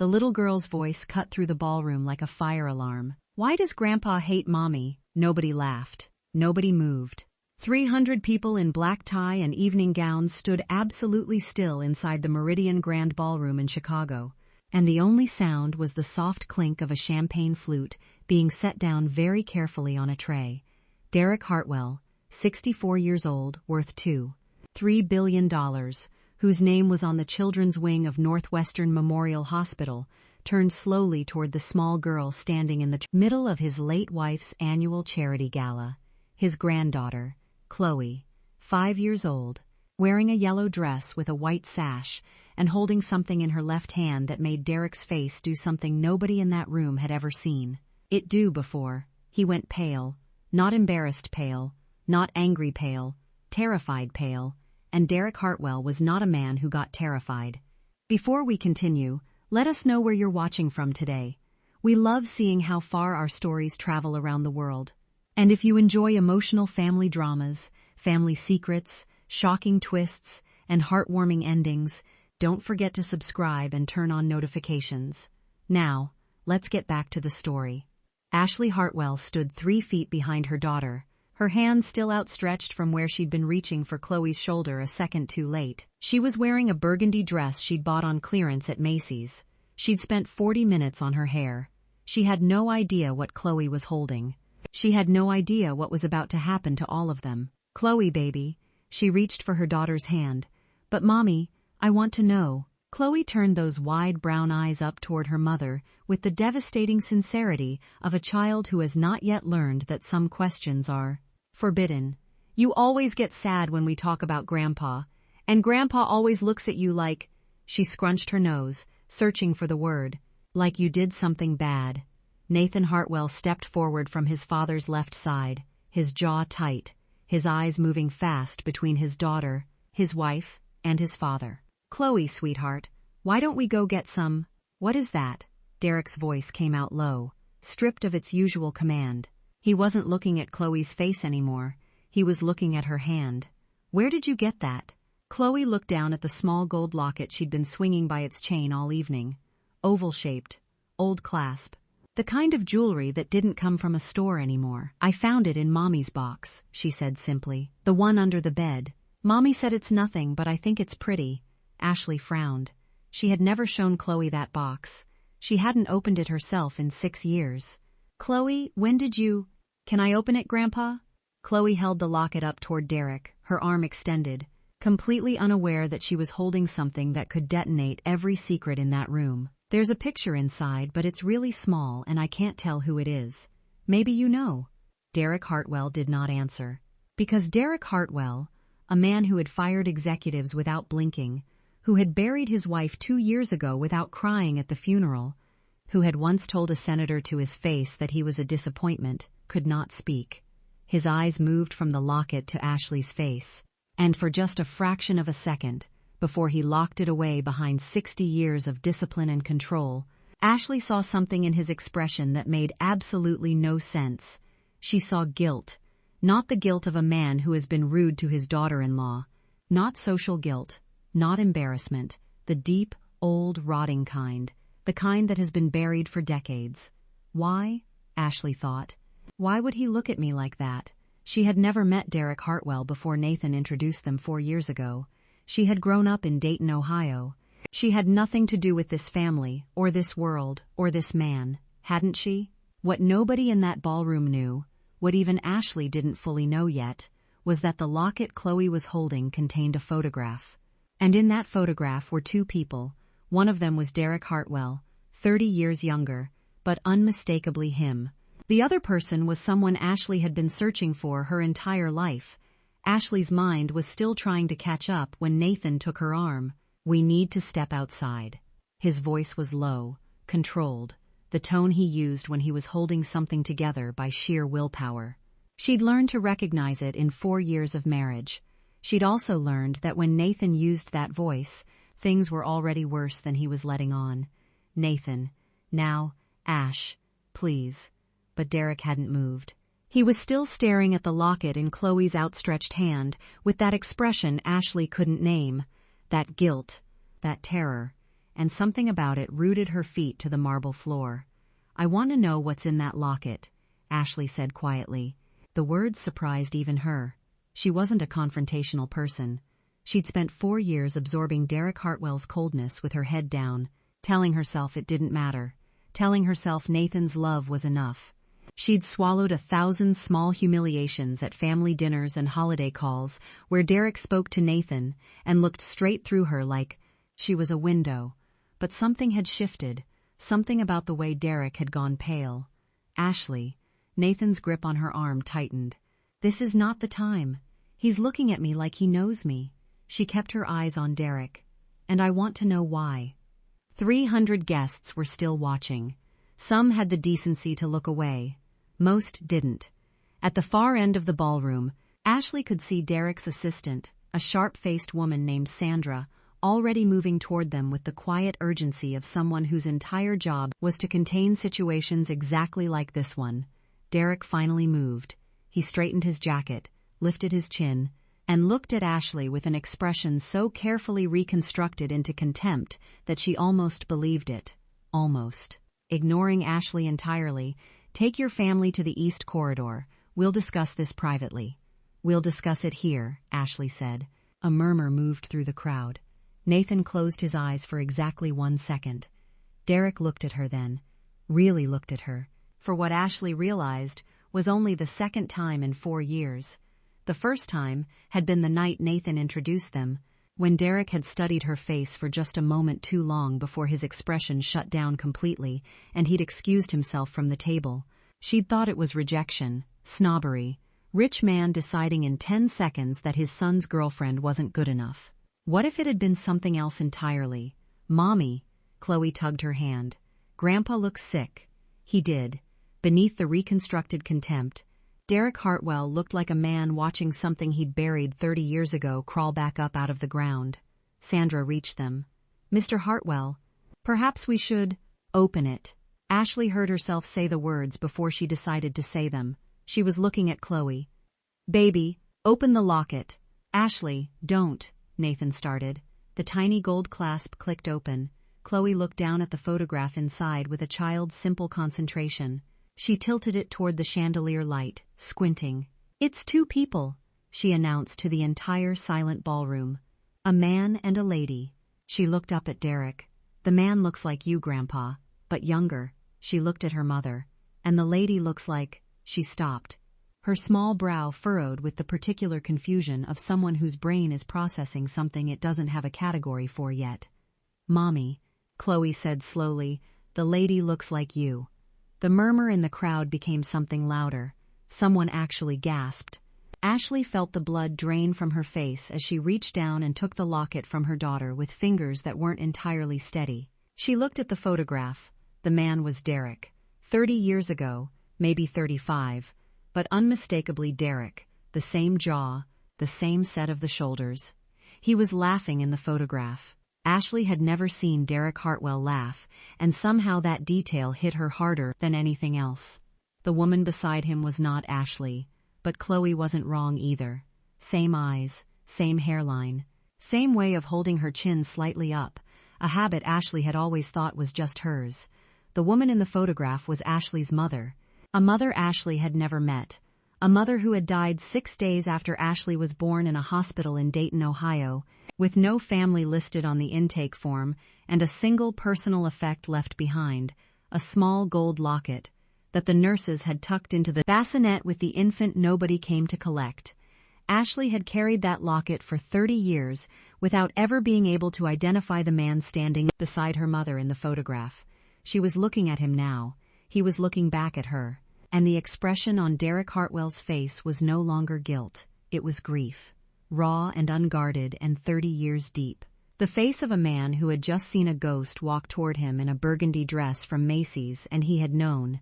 The little girl's voice cut through the ballroom like a fire alarm. Why does Grandpa hate Mommy? Nobody laughed. Nobody moved. 300 people in black tie and evening gowns stood absolutely still inside the Meridian Grand Ballroom in Chicago, and the only sound was the soft clink of a champagne flute being set down very carefully on a tray. Derek Hartwell, 64 years old, worth $2.3 billion, whose name was on the children's wing of Northwestern Memorial Hospital, turned slowly toward the small girl standing in the middle of his late wife's annual charity gala. His granddaughter, Chloe, 5 years old, wearing a yellow dress with a white sash and holding something in her left hand that made Derek's face do something nobody in that room had ever seen it do before. He went pale, not embarrassed pale, not angry pale, terrified pale, and Derek Hartwell was not a man who got terrified. Before we continue, let us know where you're watching from today. We love seeing how far our stories travel around the world. And if you enjoy emotional family dramas, family secrets, shocking twists, and heartwarming endings, don't forget to subscribe and turn on notifications. Now, let's get back to the story. Ashley Hartwell stood 3 feet behind her daughter, her hand still outstretched from where she'd been reaching for Chloe's shoulder a second too late. She was wearing a burgundy dress she'd bought on clearance at Macy's. She'd spent 40 minutes on her hair. She had no idea what Chloe was holding. She had no idea what was about to happen to all of them. Chloe, baby. She reached for her daughter's hand. But Mommy, I want to know. Chloe turned those wide brown eyes up toward her mother with the devastating sincerity of a child who has not yet learned that some questions are forbidden. You always get sad when we talk about Grandpa, and Grandpa always looks at you like, she scrunched her nose, searching for the word, like you did something bad. Nathan Hartwell stepped forward from his father's left side, his jaw tight, his eyes moving fast between his daughter, his wife, and his father. Chloe, sweetheart, why don't we go get some? What is that? Derek's voice came out low, stripped of its usual command. He wasn't looking at Chloe's face anymore. He was looking at her hand. Where did you get that? Chloe looked down at the small gold locket she'd been swinging by its chain all evening. Oval-shaped, old clasp. The kind of jewelry that didn't come from a store anymore. I found it in Mommy's box, she said simply. The one under the bed. Mommy said it's nothing, but I think it's pretty. Ashley frowned. She had never shown Chloe that box. She hadn't opened it herself in 6 years. Chloe, when did you... Can I open it, Grandpa? Chloe held the locket up toward Derek, her arm extended, completely unaware that she was holding something that could detonate every secret in that room. There's a picture inside, but it's really small and I can't tell who it is. Maybe you know. Derek Hartwell did not answer. Because Derek Hartwell, a man who had fired executives without blinking, who had buried his wife 2 years ago without crying at the funeral, who had once told a senator to his face that he was a disappointment, could not speak. His eyes moved from the locket to Ashley's face, and for just a fraction of a second, before he locked it away behind 60 years of discipline and control, Ashley saw something in his expression that made absolutely no sense. She saw guilt, not the guilt of a man who has been rude to his daughter-in-law, not social guilt, not embarrassment, the deep, old, rotting kind, the kind that has been buried for decades. Why? Ashley thought. Why would he look at me like that? She had never met Derek Hartwell before Nathan introduced them 4 years ago. She had grown up in Dayton, Ohio. She had nothing to do with this family, or this world, or this man, hadn't she? What nobody in that ballroom knew, what even Ashley didn't fully know yet, was that the locket Chloe was holding contained a photograph. And in that photograph were 2 people. One of them was Derek Hartwell, 30 years younger, but unmistakably him. The other person was someone Ashley had been searching for her entire life. Ashley's mind was still trying to catch up when Nathan took her arm. We need to step outside. His voice was low, controlled, the tone he used when he was holding something together by sheer willpower. She'd learned to recognize it in 4 years of marriage. She'd also learned that when Nathan used that voice, things were already worse than he was letting on. Nathan, now, Ash, please. But Derek hadn't moved. He was still staring at the locket in Chloe's outstretched hand, with that expression Ashley couldn't name, that guilt, that terror, and something about it rooted her feet to the marble floor. "I want to know what's in that locket," Ashley said quietly. The words surprised even her. She wasn't a confrontational person. She'd spent 4 years absorbing Derek Hartwell's coldness with her head down, telling herself it didn't matter, telling herself Nathan's love was enough. She'd swallowed 1,000 small humiliations at family dinners and holiday calls where Derek spoke to Nathan and looked straight through her like she was a window. But something had shifted, something about the way Derek had gone pale. "Ashley," Nathan's grip on her arm tightened. "This is not the time. He's looking at me like he knows me." She kept her eyes on Derek. "And I want to know why." 300 guests were still watching. Some had the decency to look away. Most didn't. At the far end of the ballroom, Ashley could see Derek's assistant, a sharp-faced woman named Sandra, already moving toward them with the quiet urgency of someone whose entire job was to contain situations exactly like this one. Derek finally moved. He straightened his jacket, lifted his chin, and looked at Ashley with an expression so carefully reconstructed into contempt that she almost believed it. Almost. Ignoring Ashley entirely, "Take your family to the East Corridor. We'll discuss this privately." "We'll discuss it here," Ashley said. A murmur moved through the crowd. Nathan closed his eyes for exactly 1 second. Derek looked at her then. Really looked at her. For what Ashley realized was only the second time in 4 years. The first time had been the night Nathan introduced them, when Derek had studied her face for just a moment too long before his expression shut down completely and he'd excused himself from the table. She'd thought it was rejection, snobbery, rich man deciding in 10 seconds that his son's girlfriend wasn't good enough. What if it had been something else entirely? "Mommy," Chloe tugged her hand. "Grandpa looks sick." He did. Beneath the reconstructed contempt, Derek Hartwell looked like a man watching something he'd buried 30 years ago crawl back up out of the ground. Sandra reached them. "Mr. Hartwell, perhaps we should open it." Ashley heard herself say the words before she decided to say them. She was looking at Chloe. "Baby, open the locket." "Ashley, don't," Nathan started. The tiny gold clasp clicked open. Chloe looked down at the photograph inside with a child's simple concentration. She tilted it toward the chandelier light, squinting. "It's 2 people," she announced to the entire silent ballroom. "A man and a lady." She looked up at Derek. "The man looks like you, Grandpa, but younger." She looked at her mother. "And the lady looks like—" She stopped. Her small brow furrowed with the particular confusion of someone whose brain is processing something it doesn't have a category for yet. "Mommy," Chloe said slowly, "the lady looks like you." The murmur in the crowd became something louder. Someone actually gasped. Ashley felt the blood drain from her face as she reached down and took the locket from her daughter with fingers that weren't entirely steady. She looked at the photograph. The man was Derek. 30 years ago, maybe 35, but unmistakably Derek, the same jaw, the same set of the shoulders. He was laughing in the photograph. Ashley had never seen Derek Hartwell laugh, and somehow that detail hit her harder than anything else. The woman beside him was not Ashley, but Chloe wasn't wrong either. Same eyes, same hairline, same way of holding her chin slightly up, a habit Ashley had always thought was just hers. The woman in the photograph was Ashley's mother, a mother Ashley had never met, a mother who had died 6 days after Ashley was born in a hospital in Dayton, Ohio, with no family listed on the intake form and a single personal effect left behind, a small gold locket that the nurses had tucked into the bassinet with the infant nobody came to collect. Ashley had carried that locket for 30 years without ever being able to identify the man standing beside her mother in the photograph. She was looking at him now. He was looking back at her. And the expression on Derek Hartwell's face was no longer guilt. It was grief. Raw and unguarded and 30 years deep. The face of a man who had just seen a ghost walk toward him in a burgundy dress from Macy's, and he had known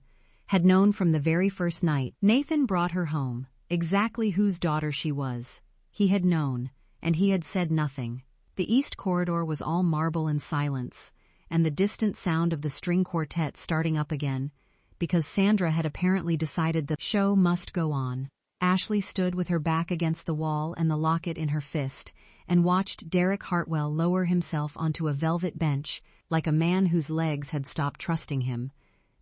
from the very first night Nathan brought her home, exactly whose daughter she was. He had known, and he had said nothing. The East Corridor was all marble and silence, and the distant sound of the string quartet starting up again, because Sandra had apparently decided the show must go on. Ashley stood with her back against the wall and the locket in her fist, and watched Derek Hartwell lower himself onto a velvet bench, like a man whose legs had stopped trusting him.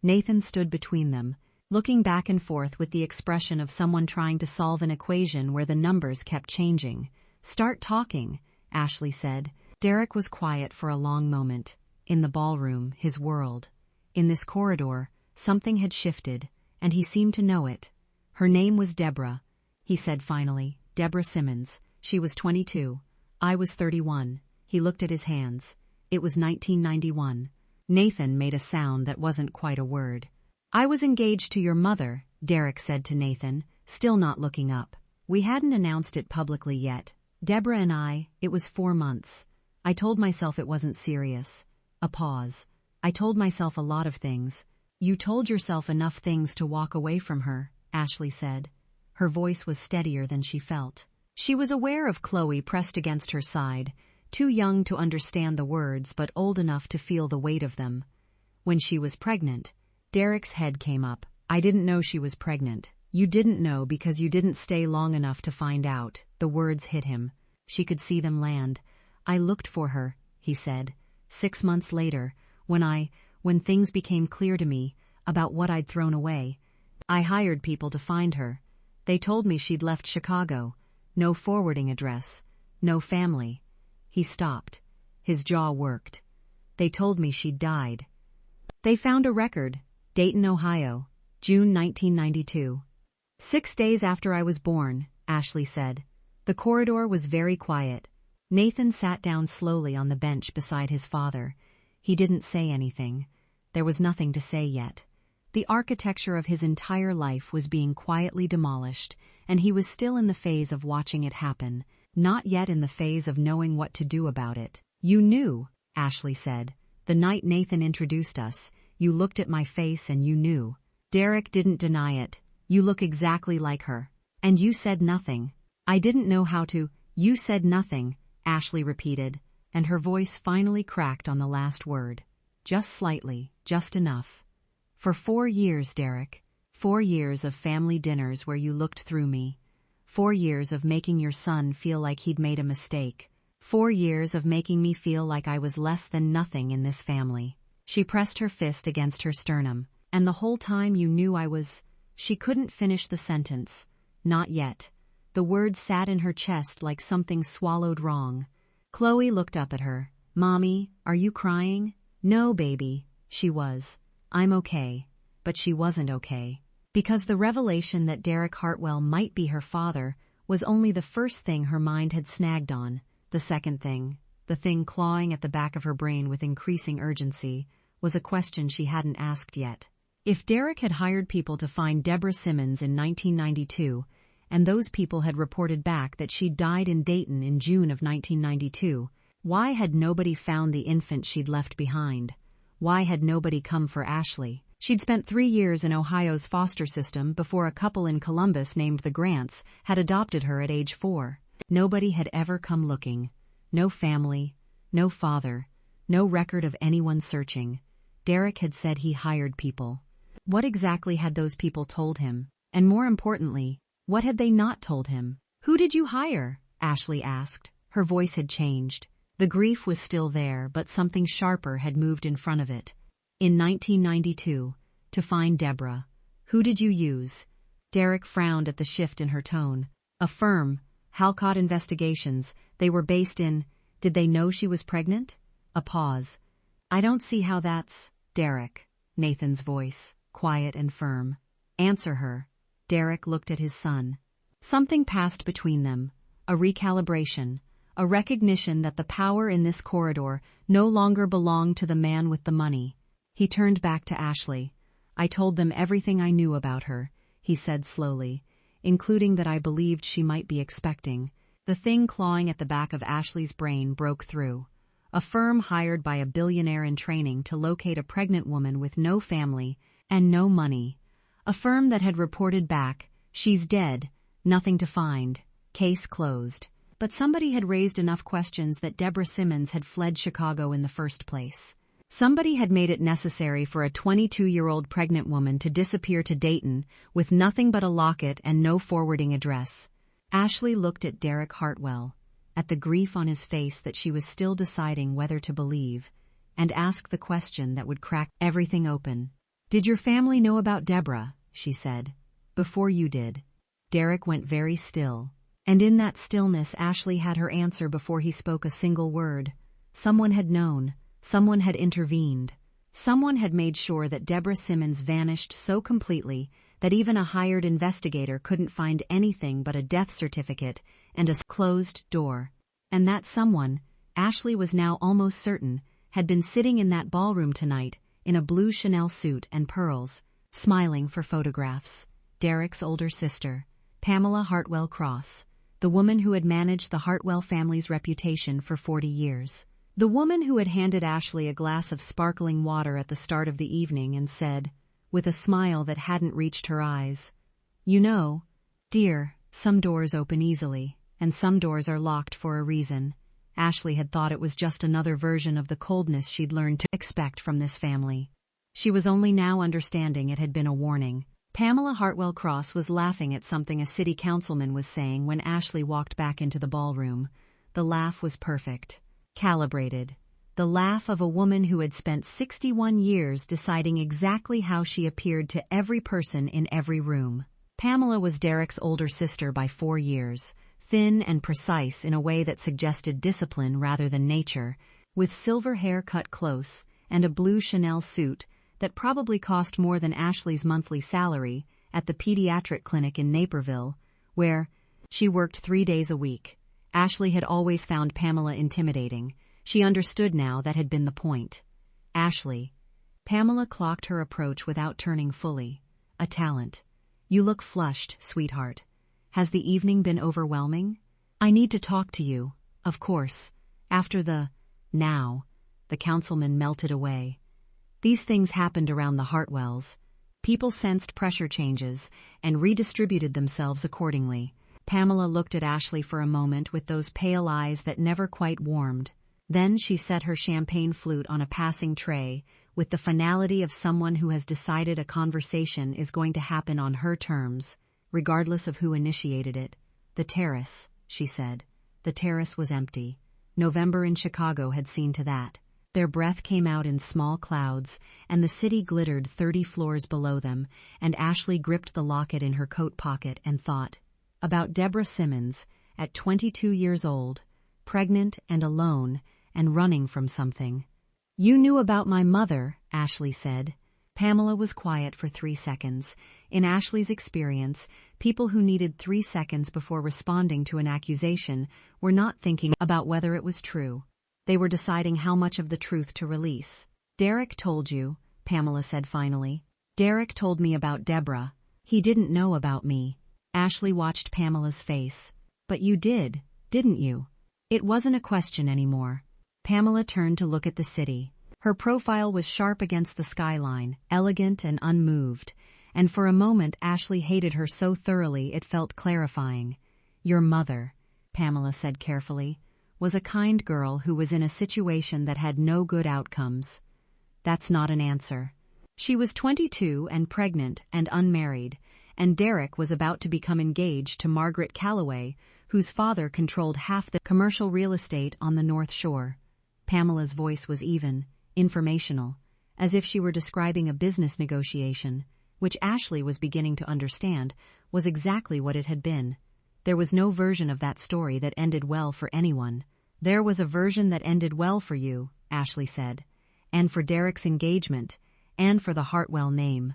Nathan stood between them, looking back and forth with the expression of someone trying to solve an equation where the numbers kept changing. "Start talking," Ashley said. Derek was quiet for a long moment. In the ballroom, his world. In this corridor, something had shifted, and he seemed to know it. "Her name was Deborah," he said finally. "Deborah Simmons. She was 22. I was 31. He looked at his hands. It was 1991. Nathan made a sound that wasn't quite a word. "I was engaged to your mother," Derek said to Nathan, still not looking up. "We hadn't announced it publicly yet. Deborah and I, it was 4 months. I told myself it wasn't serious." A pause. "I told myself a lot of things." "You told yourself enough things to walk away from her," Ashley said. Her voice was steadier than she felt. She was aware of Chloe pressed against her side, too young to understand the words but old enough to feel the weight of them. "When she was pregnant," Derek's head came up. "I didn't know she was pregnant." "You didn't know because you didn't stay long enough to find out." The words hit him. She could see them land. "I looked for her," he said. 6 months later, when things became clear to me about what I'd thrown away, I hired people to find her. They told me she'd left Chicago. No forwarding address. No family." He stopped. His jaw worked. "They told me she'd died. They found a record. Dayton, Ohio. June 1992. 6 days after I was born," Ashley said. The corridor was very quiet. Nathan sat down slowly on the bench beside his father. He didn't say anything. There was nothing to say yet. The architecture of his entire life was being quietly demolished, and he was still in the phase of watching it happen, not yet in the phase of knowing what to do about it. "You knew," Ashley said. "The night Nathan introduced us, you looked at my face and you knew." Derek didn't deny it. "You look exactly like her. And you said nothing." "I didn't know how to." "You said nothing," Ashley repeated, and her voice finally cracked on the last word. "Just slightly, just enough. For 4 years, Derek. 4 years of family dinners where you looked through me. 4 years of making your son feel like he'd made a mistake. 4 years of making me feel like I was less than nothing in this family." She pressed her fist against her sternum. "And the whole time you knew I was—" She couldn't finish the sentence. Not yet. The words sat in her chest like something swallowed wrong. Chloe looked up at her. "Mommy, are you crying?" "No, baby." She was. "I'm okay." But she wasn't okay. Because the revelation that Derek Hartwell might be her father was only the first thing her mind had snagged on. The second thing, the thing clawing at the back of her brain with increasing urgency, was a question she hadn't asked yet. If Derek had hired people to find Deborah Simmons in 1992, and those people had reported back that she'd died in Dayton in June of 1992, why had nobody found the infant she'd left behind? Why had nobody come for Ashley? She'd spent 3 years in Ohio's foster system before a couple in Columbus named the Grants had adopted her at age 4. Nobody had ever come looking. No family, no father, no record of anyone searching. Derek had said he hired people. What exactly had those people told him? And more importantly, what had they not told him? "Who did you hire?" Ashley asked. Her voice had changed. The grief was still there, but something sharper had moved in front of it. "In 1992, to find Deborah. Who did you use?" Derek frowned at the shift in her tone. "A firm, Halcott Investigations. They were based in—" "Did they know she was pregnant?" A pause. "I don't see how that's—" "Derek," Nathan's voice, quiet and firm. "Answer her." Derek looked at his son. Something passed between them, a recalibration, a recognition that the power in this corridor no longer belonged to the man with the money. He turned back to Ashley. "I told them everything I knew about her," he said slowly, "including that I believed she might be expecting." The thing clawing at the back of Ashley's brain broke through. A firm hired by a billionaire in training to locate a pregnant woman with no family and no money. A firm that had reported back, "She's dead, nothing to find, case closed." But somebody had raised enough questions that Deborah Simmons had fled Chicago in the first place. Somebody had made it necessary for a 22-year-old pregnant woman to disappear to Dayton with nothing but a locket and no forwarding address. Ashley looked at Derek Hartwell, at the grief on his face that she was still deciding whether to believe. and ask the question that would crack everything open. "Did your family know about Deborah?" she said. "Before you did." Derek went very still. And in that stillness Ashley had her answer before he spoke a single word. Someone had known. Someone had intervened. Someone had made sure that Deborah Simmons vanished so completely that even a hired investigator couldn't find anything but a death certificate and a closed door. And that someone, Ashley was now almost certain, had been sitting in that ballroom tonight in a blue Chanel suit and pearls, smiling for photographs. Derek's older sister, Pamela Hartwell Cross, the woman who had managed the Hartwell family's reputation for 40 years. The woman who had handed Ashley a glass of sparkling water at the start of the evening and said, with a smile that hadn't reached her eyes, "You know, dear, some doors open easily, and some doors are locked for a reason." Ashley had thought it was just another version of the coldness she'd learned to expect from this family. She was only now understanding it had been a warning. Pamela Hartwell Cross was laughing at something a city councilman was saying when Ashley walked back into the ballroom. The laugh was perfect. Calibrated. The laugh of a woman who had spent 61 years deciding exactly how she appeared to every person in every room. Pamela was Derek's older sister by 4 years, thin and precise in a way that suggested discipline rather than nature, with silver hair cut close and a blue Chanel suit that probably cost more than Ashley's monthly salary at the pediatric clinic in Naperville, where she worked 3 days a week. Ashley had always found Pamela intimidating. She understood now that had been the point. "Ashley." Pamela clocked her approach without turning fully. "A talent. You look flushed, sweetheart. Has the evening been overwhelming? I need to talk to you, of course. After the now." The councilman melted away. These things happened around the Hartwells. People sensed pressure changes and redistributed themselves accordingly. Pamela looked at Ashley for a moment with those pale eyes that never quite warmed. Then she set her champagne flute on a passing tray with the finality of someone who has decided a conversation is going to happen on her terms, regardless of who initiated it. "The terrace," she said. The terrace was empty. November in Chicago had seen to that. Their breath came out in small clouds, and the city glittered 30 floors below them, and Ashley gripped the locket in her coat pocket and thought about Deborah Simmons, at 22 years old, pregnant and alone, and running from something. "You knew about my mother," Ashley said. Pamela was quiet for 3 seconds. In Ashley's experience, people who needed 3 seconds before responding to an accusation were not thinking about whether it was true. They were deciding how much of the truth to release. "Derek told you," Pamela said finally. "Derek told me about Deborah. He didn't know about me." Ashley watched Pamela's face. "But you did, didn't you?" It wasn't a question anymore. Pamela turned to look at the city. Her profile was sharp against the skyline, elegant and unmoved, and for a moment Ashley hated her so thoroughly it felt clarifying. "Your mother," Pamela said carefully, "was a kind girl who was in a situation that had no good outcomes." That's not an answer. She was 22 and pregnant and unmarried, and Derek was about to become engaged to Margaret Calloway, whose father controlled half the commercial real estate on the North Shore. Pamela's voice was even, informational, as if she were describing a business negotiation, which Ashley was beginning to understand was exactly what it had been. There was no version of that story that ended well for anyone. "There was a version that ended well for you," Ashley said, "and for Derek's engagement, and for the Hartwell name."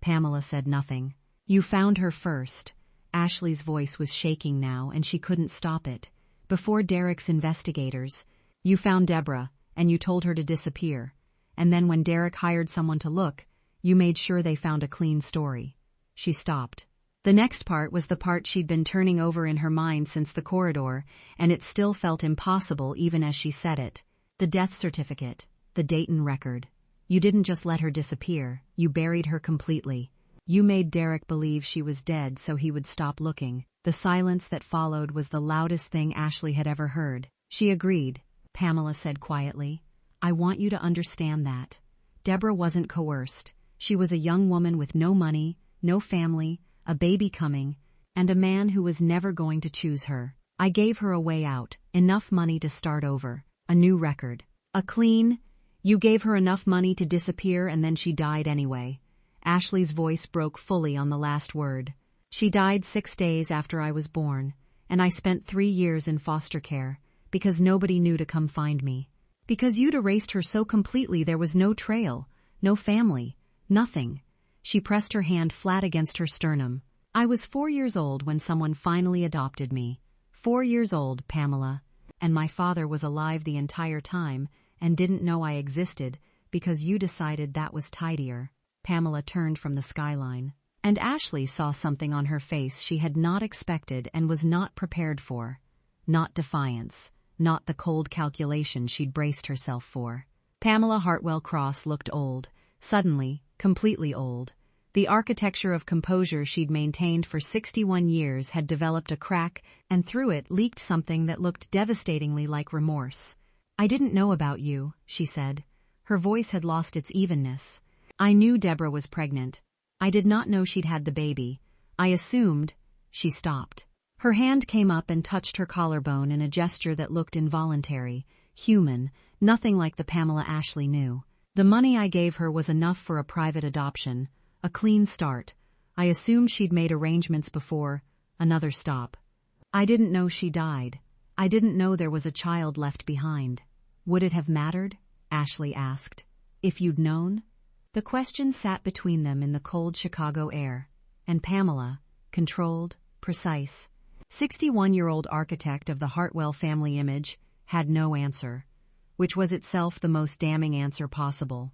Pamela said nothing. "You found her first." Ashley's voice was shaking now, and she couldn't stop it. "Before Derek's investigators. You found Deborah, and you told her to disappear. And then when Derek hired someone to look, you made sure they found a clean story." She stopped. The next part was the part she'd been turning over in her mind since the corridor, and it still felt impossible even as she said it. The death certificate, the Dayton record. You didn't just let her disappear, you buried her completely. You made Derek believe she was dead so he would stop looking. The silence that followed was the loudest thing Ashley had ever heard. "She agreed," Pamela said quietly. "I want you to understand that. Deborah wasn't coerced. She was a young woman with no money, no family, a baby coming, and a man who was never going to choose her. I gave her a way out, enough money to start over, a new record. A clean, You gave her enough money to disappear and then she died anyway. Ashley's voice broke fully on the last word. She died 6 days after I was born, and I spent 3 years in foster care, because nobody knew to come find me. Because you'd erased her so completely there was no trail, no family, nothing. She pressed her hand flat against her sternum. I was 4 years old when someone finally adopted me. 4 years old, Pamela. And my father was alive the entire time and didn't know I existed because you decided that was tidier. Pamela turned from the skyline, and Ashley saw something on her face she had not expected and was not prepared for. Not defiance, not the cold calculation she'd braced herself for. Pamela Hartwell Cross looked old, suddenly, completely old. The architecture of composure she'd maintained for 61 years had developed a crack, and through it leaked something that looked devastatingly like remorse. I didn't know about you, she said. Her voice had lost its evenness. I knew Deborah was pregnant. I did not know she'd had the baby. I assumed. She stopped. Her hand came up and touched her collarbone in a gesture that looked involuntary, human, nothing like the Pamela Ashley knew. The money I gave her was enough for a private adoption, a clean start. I assumed she'd made arrangements before. Another stop. I didn't know she died. I didn't know there was a child left behind. Would it have mattered? Ashley asked. If you'd known? The question sat between them in the cold Chicago air, and Pamela, controlled, precise, 61-year-old architect of the Hartwell family image, had no answer, which was itself the most damning answer possible.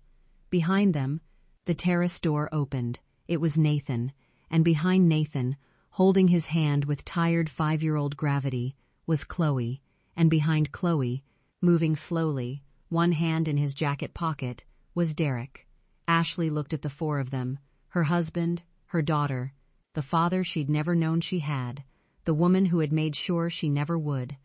Behind them, the terrace door opened. It was Nathan, and behind Nathan, holding his hand with tired 5-year-old gravity, was Chloe, and behind Chloe, moving slowly, one hand in his jacket pocket, was Derek. Ashley looked at the 4 of them, her husband, her daughter, the father she'd never known she had, the woman who had made sure she never would,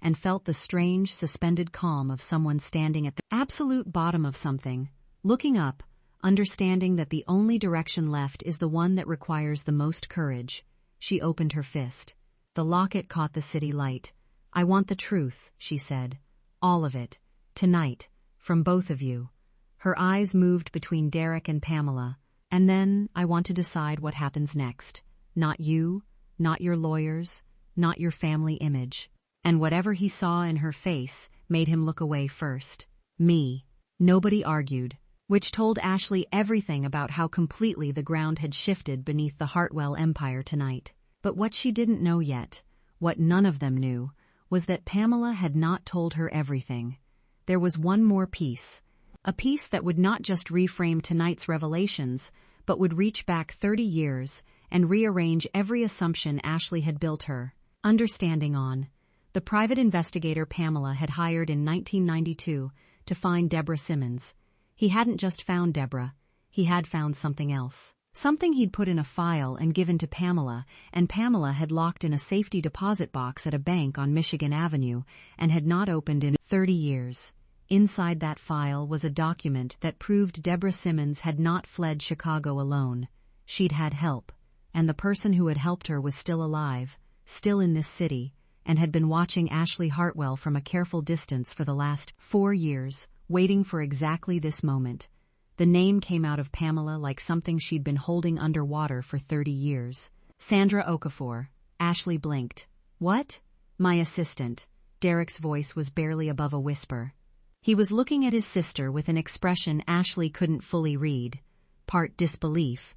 and felt the strange, suspended calm of someone standing at the absolute bottom of something, looking up, understanding that the only direction left is the one that requires the most courage. She opened her fist. The locket caught the city light. I want the truth, she said. All of it. Tonight. From both of you. Her eyes moved between Derek and Pamela. And then I want to decide what happens next. Not you, not your lawyers, not your family image. And whatever he saw in her face made him look away first. Me. Nobody argued, which told Ashley everything about how completely the ground had shifted beneath the Hartwell empire tonight. But what she didn't know yet, what none of them knew, was that Pamela had not told her everything. There was one more piece. A piece that would not just reframe tonight's revelations, but would reach back 30 years and rearrange every assumption Ashley had built her understanding on. The private investigator Pamela had hired in 1992 to find Deborah Simmons. He hadn't just found Deborah, he had found something else. Something he'd put in a file and given to Pamela, and Pamela had locked in a safety deposit box at a bank on Michigan Avenue and had not opened in 30 years. Inside that file was a document that proved Deborah Simmons had not fled Chicago alone. She'd had help, and the person who had helped her was still alive, still in this city, and had been watching Ashley Hartwell from a careful distance for the last 4 years, waiting for exactly this moment. The name came out of Pamela like something she'd been holding underwater for 30 years. Sandra Okafor. Ashley blinked. What? My assistant. Derek's voice was barely above a whisper. He was looking at his sister with an expression Ashley couldn't fully read, part disbelief,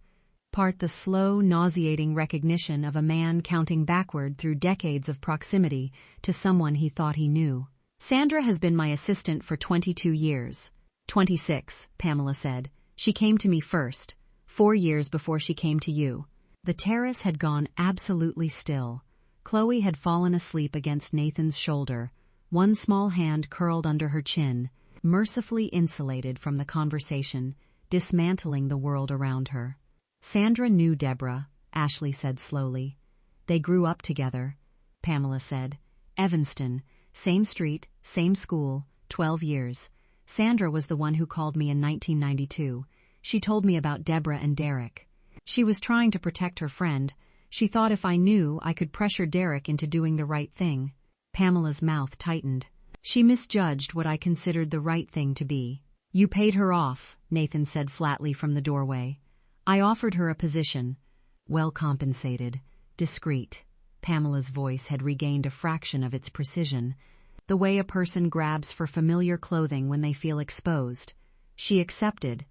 part the slow, nauseating recognition of a man counting backward through decades of proximity to someone he thought he knew. Sandra has been my assistant for 22 years. 26, Pamela said. She came to me first, 4 years before she came to you. The terrace had gone absolutely still. Chloe had fallen asleep against Nathan's shoulder, one small hand curled under her chin, mercifully insulated from the conversation, dismantling the world around her. Sandra knew Deborah, Ashley said slowly. They grew up together, Pamela said. Evanston, same street, same school, 12 years. Sandra was the one who called me in 1992. She told me about Deborah and Derek. She was trying to protect her friend. She thought if I knew, I could pressure Derek into doing the right thing. Pamela's mouth tightened. She misjudged what I considered the right thing to be. You paid her off, Nathan said flatly from the doorway. I offered her a position. Well compensated, discreet. Pamela's voice had regained a fraction of its precision. The way a person grabs for familiar clothing when they feel exposed. She accepted,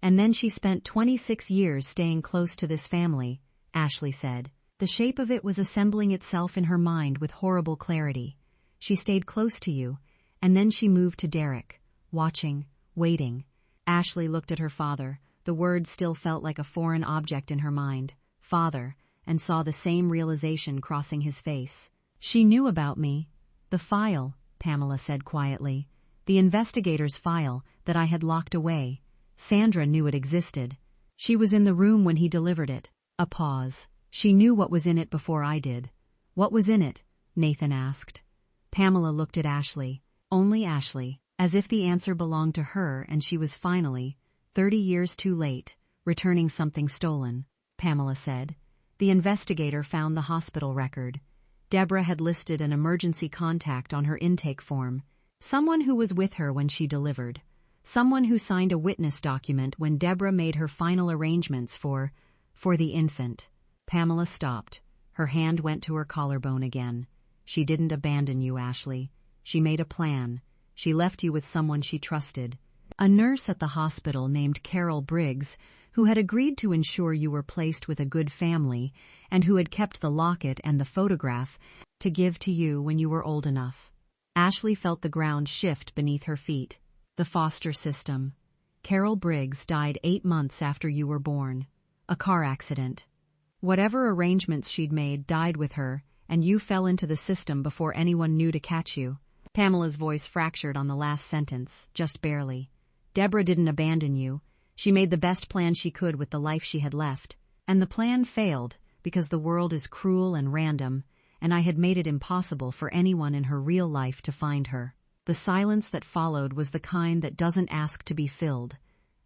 and then she spent 26 years staying close to this family, Ashley said. The shape of it was assembling itself in her mind with horrible clarity. She stayed close to you, and then she moved to Derek, watching, waiting. Ashley looked at her father. The word still felt like a foreign object in her mind, father, and saw the same realization crossing his face. She knew about me. The file, Pamela said quietly. The investigator's file that I had locked away. Sandra knew it existed. She was in the room when he delivered it. A pause. She knew what was in it before I did. What was in it? Nathan asked. Pamela looked at Ashley. Only Ashley, as if the answer belonged to her and she was finally, 30 years too late, returning something stolen. Pamela said. The investigator found the hospital record. Deborah had listed an emergency contact on her intake form. Someone who was with her when she delivered. Someone who signed a witness document when Deborah made her final arrangements for the infant. Pamela stopped. Her hand went to her collarbone again. She didn't abandon you, Ashley. She made a plan. She left you with someone she trusted. A nurse at the hospital named Carol Briggs, who had agreed to ensure you were placed with a good family and who had kept the locket and the photograph to give to you when you were old enough. Ashley felt the ground shift beneath her feet. The foster system. Carol Briggs died 8 months after you were born. A car accident. Whatever arrangements she'd made died with her, and you fell into the system before anyone knew to catch you. Pamela's voice fractured on the last sentence, just barely. Deborah didn't abandon you. She made the best plan she could with the life she had left. And the plan failed, because the world is cruel and random, and I had made it impossible for anyone in her real life to find her. The silence that followed was the kind that doesn't ask to be filled.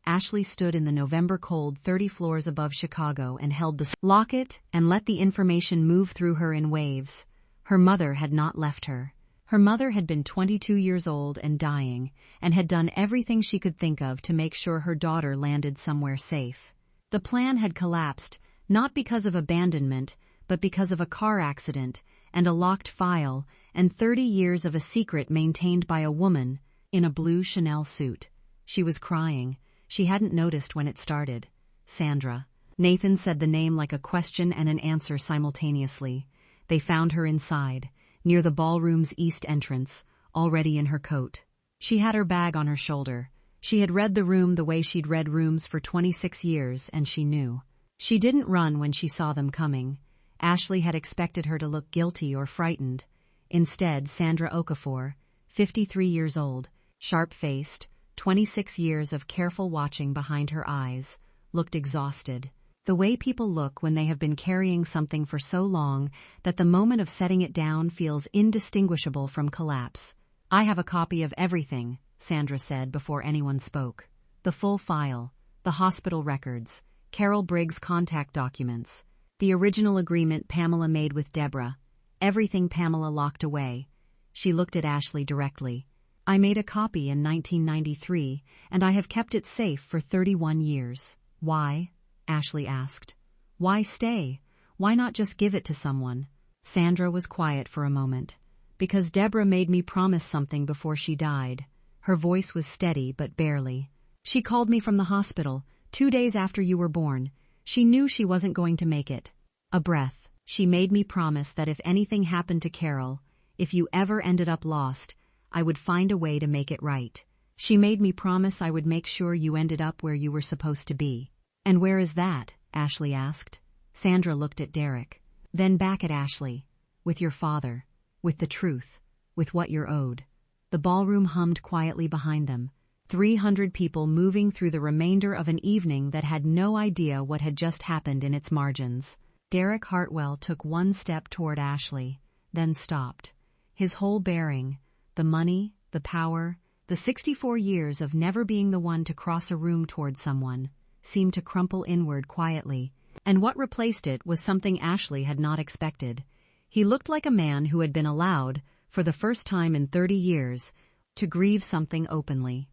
Ashley stood in the November cold 30 floors above Chicago and held the locket and let the information move through her in waves. Her mother had not left her. Her mother had been 22 years old and dying, and had done everything she could think of to make sure her daughter landed somewhere safe. The plan had collapsed, not because of abandonment, but because of a car accident, and a locked file, and 30 years of a secret maintained by a woman in a blue Chanel suit. She was crying. She hadn't noticed when it started. Sandra. Nathan said the name like a question and an answer simultaneously. They found her inside, near the ballroom's east entrance, already in her coat. She had her bag on her shoulder. She had read the room the way she'd read rooms for 26 years, and she knew. She didn't run when she saw them coming. Ashley had expected her to look guilty or frightened. Instead, Sandra Okafor, 53 years old, sharp-faced, 26 years of careful watching behind her eyes, looked exhausted. The way people look when they have been carrying something for so long that the moment of setting it down feels indistinguishable from collapse. I have a copy of everything, Sandra said before anyone spoke. The full file, the hospital records, Carol Briggs' contact documents, the original agreement Pamela made with Deborah, everything Pamela locked away. She looked at Ashley directly. I made a copy in 1993, and I have kept it safe for 31 years. Why? Ashley asked. Why stay? Why not just give it to someone? Sandra was quiet for a moment. Because Deborah made me promise something before she died. Her voice was steady, but barely. She called me from the hospital, 2 days after you were born. She knew she wasn't going to make it. A breath. She made me promise that if anything happened to Carol, if you ever ended up lost, I would find a way to make it right. She made me promise I would make sure you ended up where you were supposed to be. And where is that? Ashley asked. Sandra looked at Derek, then back at Ashley. With your father. With the truth. With what you're owed. The ballroom hummed quietly behind them. 300 people moving through the remainder of an evening that had no idea what had just happened in its margins. Derek Hartwell took one step toward Ashley, then stopped. His whole bearing, the money, the power, the 64 years of never being the one to cross a room toward someone, seemed to crumple inward quietly, and what replaced it was something Ashley had not expected. He looked like a man who had been allowed, for the first time in 30 years, to grieve something openly.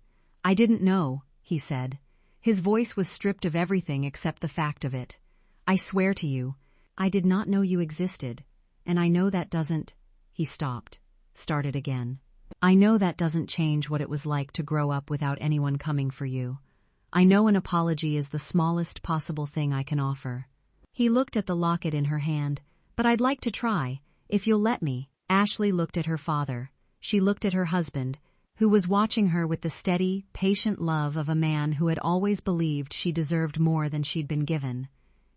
"I didn't know," he said. His voice was stripped of everything except the fact of it. "I swear to you, I did not know you existed. And I know that doesn't—" He stopped, started again. "I know that doesn't change what it was like to grow up without anyone coming for you. I know an apology is the smallest possible thing I can offer." He looked at the locket in her hand. "But I'd like to try, if you'll let me." Ashley looked at her father. She looked at her husband, who was watching her with the steady, patient love of a man who had always believed she deserved more than she'd been given.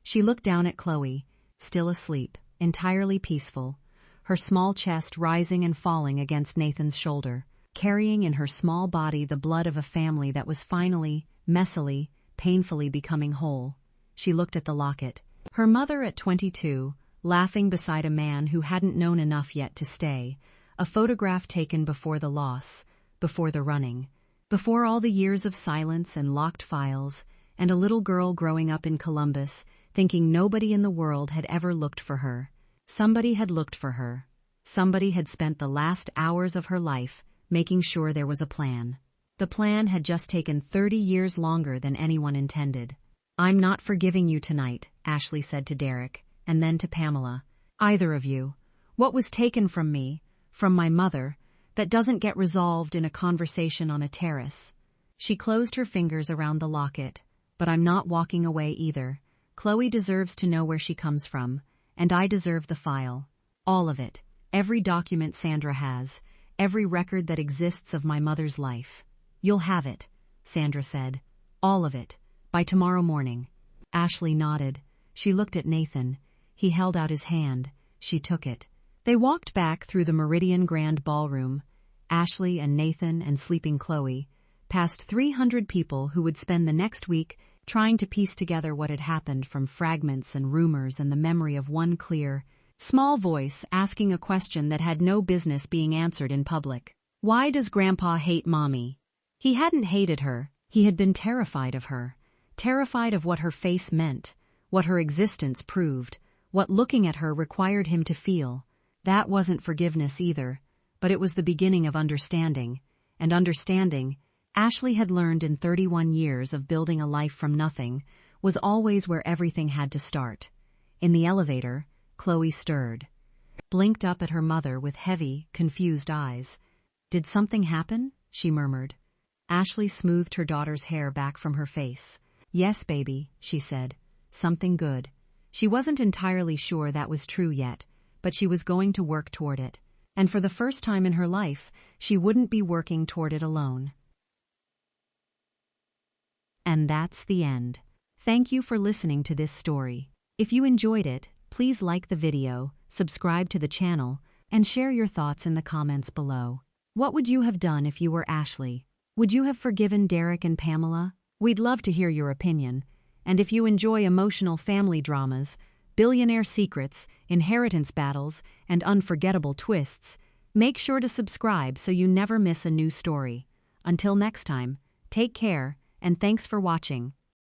She looked down at Chloe, still asleep, entirely peaceful, her small chest rising and falling against Nathan's shoulder, carrying in her small body the blood of a family that was finally, messily, painfully becoming whole. She looked at the locket. Her mother at 22, laughing beside a man who hadn't known enough yet to stay, a photograph taken before the loss, before the running, before all the years of silence and locked files, and a little girl growing up in Columbus, thinking nobody in the world had ever looked for her. Somebody had looked for her. Somebody had spent the last hours of her life making sure there was a plan. The plan had just taken 30 years longer than anyone intended. "I'm not forgiving you tonight," Ashley said to Derek, and then to Pamela. "Either of you. What was taken from me, from my mother, that doesn't get resolved in a conversation on a terrace." She closed her fingers around the locket. "But I'm not walking away either. Chloe deserves to know where she comes from, and I deserve the file. All of it. Every document Sandra has. Every record that exists of my mother's life." "You'll have it," Sandra said. "All of it. By tomorrow morning." Ashley nodded. She looked at Nathan. He held out his hand. She took it. They walked back through the Meridian Grand Ballroom, Ashley and Nathan and sleeping Chloe, past 300 people who would spend the next week trying to piece together what had happened from fragments and rumors and the memory of one clear, small voice asking a question that had no business being answered in public. Why does Grandpa hate Mommy? He hadn't hated her. He had been terrified of her. Terrified of what her face meant, what her existence proved, what looking at her required him to feel. That wasn't forgiveness either, but it was the beginning of understanding. And understanding, Ashley had learned in 31 years of building a life from nothing, was always where everything had to start. In the elevator, Chloe stirred. Blinked up at her mother with heavy, confused eyes. "Did something happen?" she murmured. Ashley smoothed her daughter's hair back from her face. "Yes, baby," she said. "Something good." She wasn't entirely sure that was true yet, but she was going to work toward it. And for the first time in her life, she wouldn't be working toward it alone. And that's the end. Thank you for listening to this story. If you enjoyed it, please like the video, subscribe to the channel, and share your thoughts in the comments below. What would you have done if you were Ashley? Would you have forgiven Derek and Pamela? We'd love to hear your opinion. And if you enjoy emotional family dramas, billionaire secrets, inheritance battles, and unforgettable twists, make sure to subscribe so you never miss a new story. Until next time, take care, and thanks for watching.